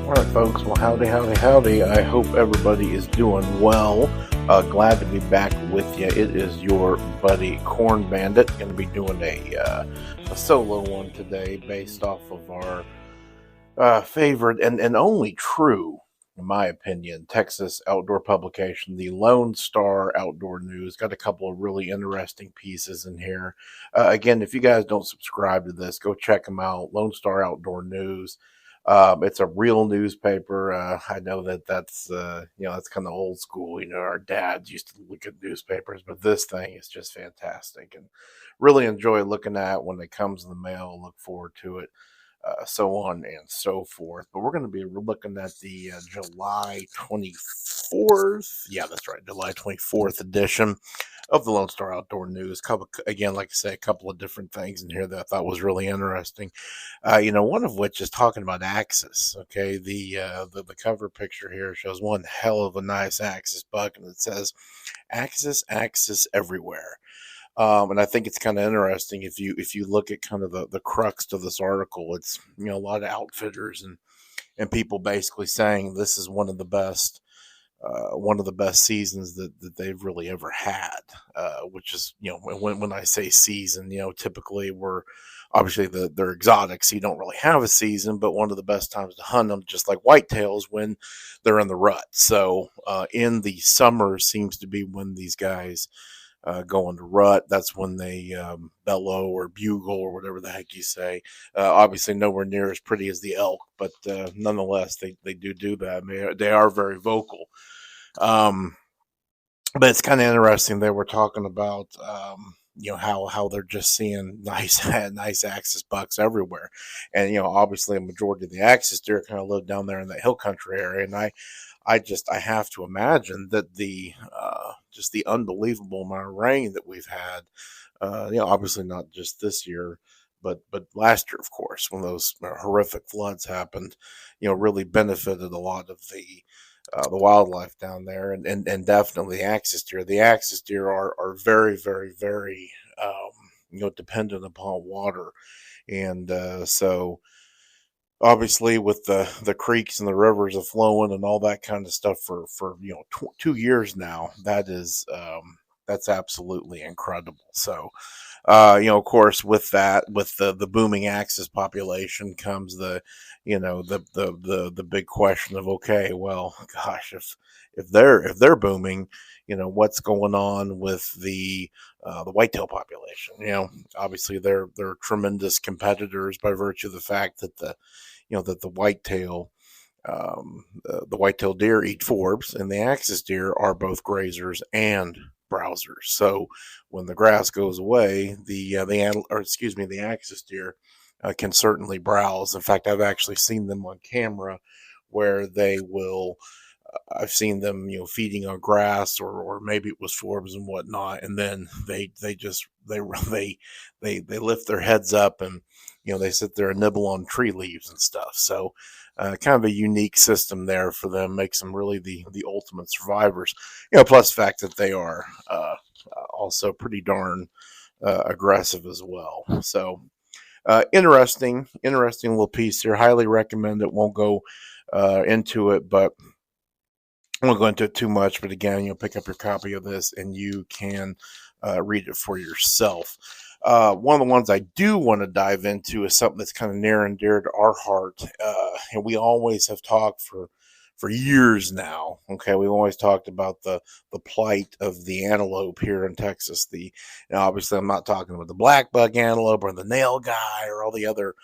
All right, folks. Well, howdy, howdy, howdy. I hope everybody is doing well. Glad to be back with you. It is your buddy Corn Bandit. Going to be doing a solo one today based off of our favorite and only true, in my opinion, Texas outdoor publication, the Lone Star Outdoor News. Got a couple of really interesting pieces in here. Again, if you guys don't subscribe to this, go check them out. Lone Star Outdoor News. It's a real newspaper. I know that's kind of old school. Our dads used to look at newspapers, but this thing is just fantastic and really enjoy looking at when it comes in the mail. Look forward to it. So on and so forth. But we're going to be looking at the July 24th. Yeah, that's right. July 24th edition of the Lone Star Outdoor News. Again, like I say, a couple of different things in here that I thought was really interesting. One of which is talking about axis. Okay, the cover picture here shows one hell of a nice axis buck, and it says axis everywhere. And I think it's kind of interesting if you look at kind of the crux to this article. It's a lot of outfitters and people basically saying this is one of the best seasons that they've really ever had. Which is when I say season, typically we're obviously they're exotic, so you don't really have a season, but one of the best times to hunt them, just like whitetails, when they're in the rut. So in the summer seems to be when these guys go into rut. That's when they bellow or bugle or whatever the heck you say. Obviously nowhere near as pretty as the elk, but nonetheless they do that. They are very vocal. But it's kind of interesting. They were talking about how they're just seeing nice axis bucks everywhere, and obviously a majority of the axis deer kind of live down there in that hill country area, and I have to imagine that just the unbelievable amount of rain that we've had, obviously not just this year, but last year, of course, when those horrific floods happened, really benefited a lot of the wildlife down there, and definitely the axis deer. The axis deer are very, very, very dependent upon water, and so. Obviously, with the creeks and the rivers are flowing and all that kind of stuff for 2 years now, that's absolutely incredible. So, of course, with the booming axis population comes the big question of, okay, well, gosh, if they're booming, what's going on with the whitetail population? Obviously they're tremendous competitors by virtue of the fact that the whitetail deer eat forbs, and the axis deer are both grazers and browsers. So when the grass goes away, the axis deer can certainly browse. In fact, I've actually seen them on camera where they will. I've seen them, feeding on grass or maybe it was forbs and whatnot, and then they lift their heads up and they sit there and nibble on tree leaves and stuff. So kind of a unique system there for them, makes them really the ultimate survivors. Plus the fact that they are also pretty darn aggressive as well. So interesting little piece here. Highly recommend it. Won't go into it, but I won't go into it too much. But again, you'll pick up your copy of this and you can read it for yourself. One of the ones I do want to dive into is something that's kind of near and dear to our heart. And we always have talked for years now. Okay. We've always talked about the plight of the antelope here in Texas. Obviously I'm not talking about the black buck antelope or the nail guy or all the other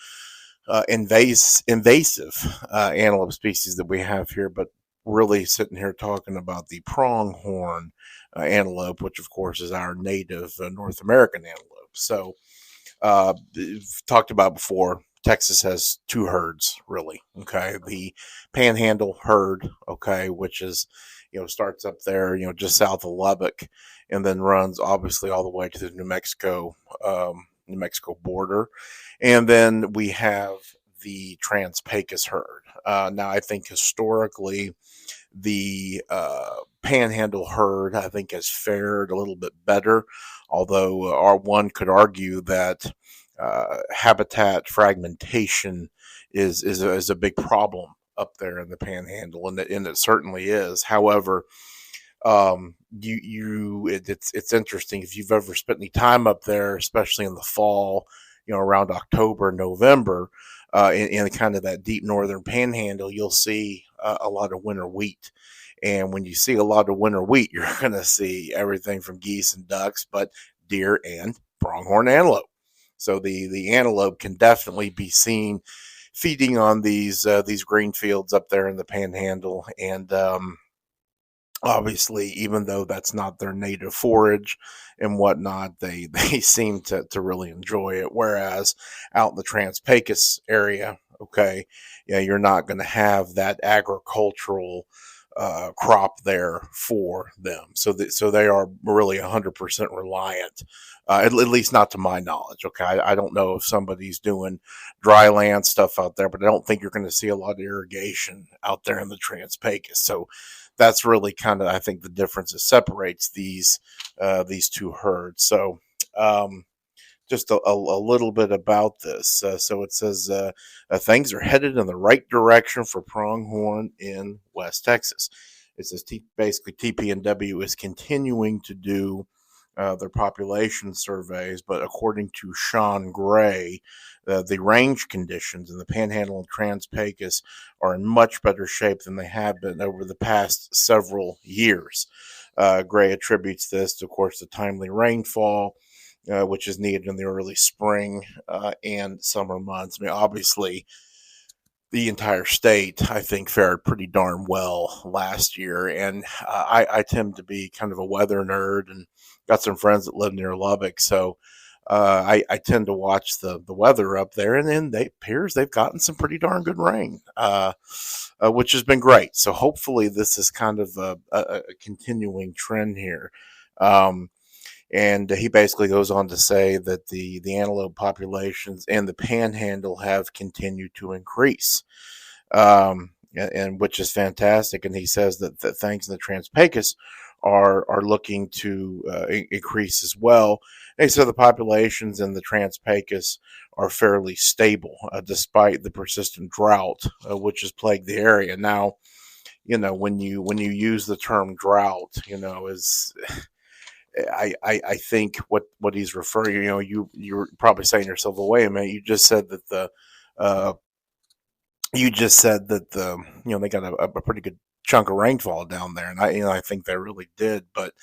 invasive antelope species that we have here, but really sitting here talking about the pronghorn antelope, which of course is our native North American antelope. So talked about before, Texas has two herds, really. Okay, the Panhandle herd, okay, which is starts up there, just south of Lubbock, and then runs obviously all the way to the New Mexico border, and then we have the Trans-Pecos herd. Now, I think historically, the Panhandle herd, I think, has fared a little bit better, although one could argue that habitat fragmentation is a big problem up there in the Panhandle, and it certainly is. However, it's interesting if you've ever spent any time up there, especially in the fall, around October, November, in kind of that deep northern Panhandle, you'll see a lot of winter wheat. And when you see a lot of winter wheat, you're going to see everything from geese and ducks, but deer and pronghorn antelope. So the antelope can definitely be seen feeding on these green fields up there in the Panhandle, and obviously, even though that's not their native forage and whatnot, they seem to really enjoy it. Whereas out in the Trans-Pecos area, okay, yeah, you're not going to have that agricultural crop there for them. So they are really 100% reliant, at least not to my knowledge. Okay, I don't know if somebody's doing dry land stuff out there, but I don't think you're going to see a lot of irrigation out there in the Trans-Pecos. So that's really kind of, I think, the difference that separates these two herds. So just a little bit about this. So it says things are headed in the right direction for pronghorn in West Texas. It says basically TPNW is continuing to do their population surveys, but according to Sean Gray, the range conditions in the Panhandle and Trans-Pecos are in much better shape than they have been over the past several years. Gray attributes this to, of course, the timely rainfall, which is needed in the early spring and summer months. I mean, obviously, the entire state, I think, fared pretty darn well last year. And I tend to be kind of a weather nerd and got some friends that live near Lubbock. So I tend to watch the weather up there, and then appears they've gotten some pretty darn good rain, which has been great. So hopefully this is kind of a continuing trend here. And he basically goes on to say that the antelope populations in the Panhandle have continued to increase, and which is fantastic. And he says that things in the Trans-Pecos are looking to increase as well. And he said the populations in the Trans-Pecos are fairly stable despite the persistent drought which has plagued the area. Now, when you use the term drought, is I think what he's referring, you're probably saying to yourself, well, wait a minute, you just said that they got a pretty good chunk of rainfall down there, and I think they really did, but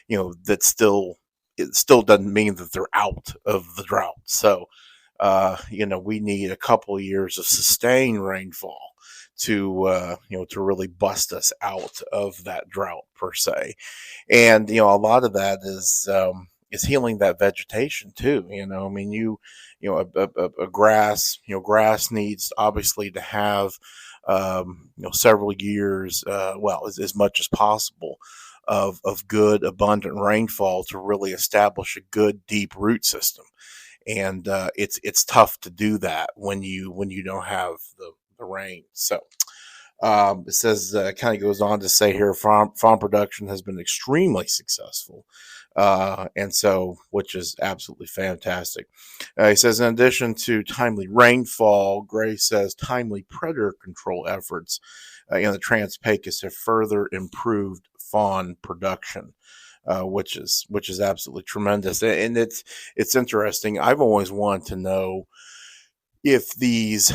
it still doesn't mean that they're out of the drought. So we need a couple of years of sustained rainfall to really bust us out of that drought per se. And a lot of that is healing that vegetation too. I mean, a grass needs obviously to have several years, as much as possible of good abundant rainfall to really establish a good deep root system. And it's tough to do that when you don't have the rain. So it says, kind of goes on to say here, farm production has been extremely successful, and so, which is absolutely fantastic. He says, in addition to timely rainfall, Gray says timely predator control efforts in the Trans-Pecos have further improved fawn production. Which is absolutely tremendous, and it's interesting. I've always wanted to know if these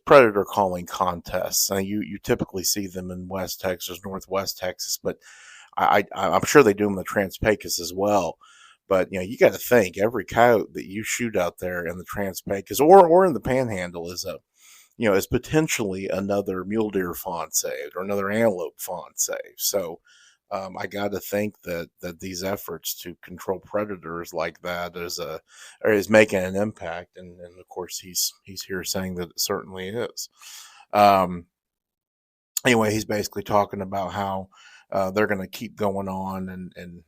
predator calling contests. You typically see them in West Texas, Northwest Texas, but I'm sure they do them in the Trans-Pecos as well. But you got to think every coyote that you shoot out there in the Trans-Pecos or in the Panhandle is potentially another mule deer fawn saved or another antelope fawn saved. So I got to think that these efforts to control predators like that is making an impact, and of course he's here saying that it certainly is. Anyway, he's basically talking about how they're going to keep going on and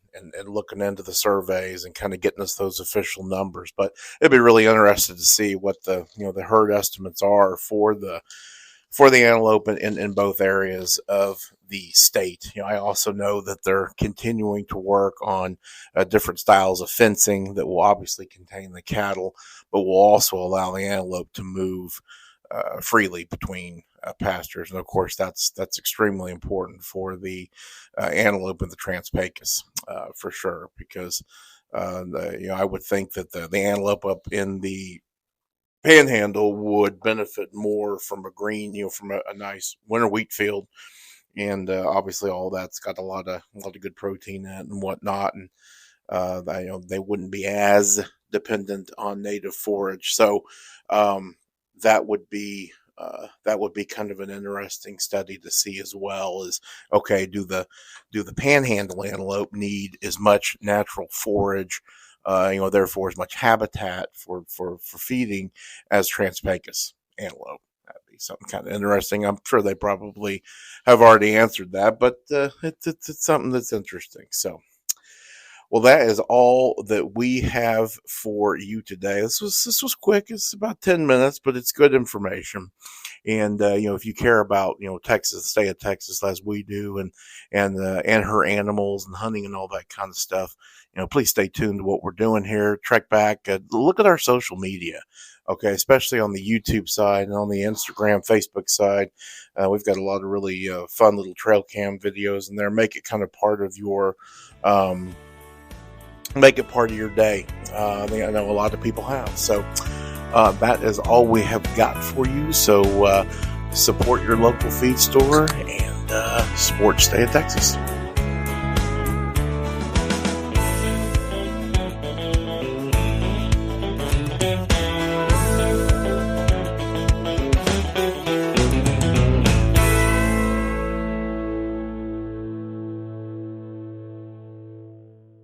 looking into the surveys and kind of getting us those official numbers. But it'd be really interesting to see what the herd estimates are for the antelope in both areas of the state. I also know that they're continuing to work on different styles of fencing that will obviously contain the cattle, but will also allow the antelope to move freely between pastures, and of course that's extremely important for the antelope and the Trans-Pecos for sure, because I would think that the antelope up in the Panhandle would benefit more from a green, from a nice winter wheat field, and obviously all that's got a lot of good protein in it and whatnot, and they wouldn't be as dependent on native forage. So um, that would be kind of an interesting study to see as well. Is okay, do the panhandle antelope need as much natural forage, therefore as much habitat for feeding as Trans-Pecos antelope? That'd be something kind of interesting. I'm sure they probably have already answered that, but it's something that's interesting. So, well, that is all that we have for you today. This was quick. It's about 10 minutes, but it's good information. And if you care about Texas, the state of Texas, as we do, and her animals and hunting and all that kind of stuff, please stay tuned to what we're doing here. Trek back, look at our social media. Okay, especially on the YouTube side and on the Instagram, Facebook side. We've got a lot of really fun little trail cam videos in there. Make it kind of part of your day. I know a lot of people have. So that is all we have got for you. So support your local feed store and support State of Texas.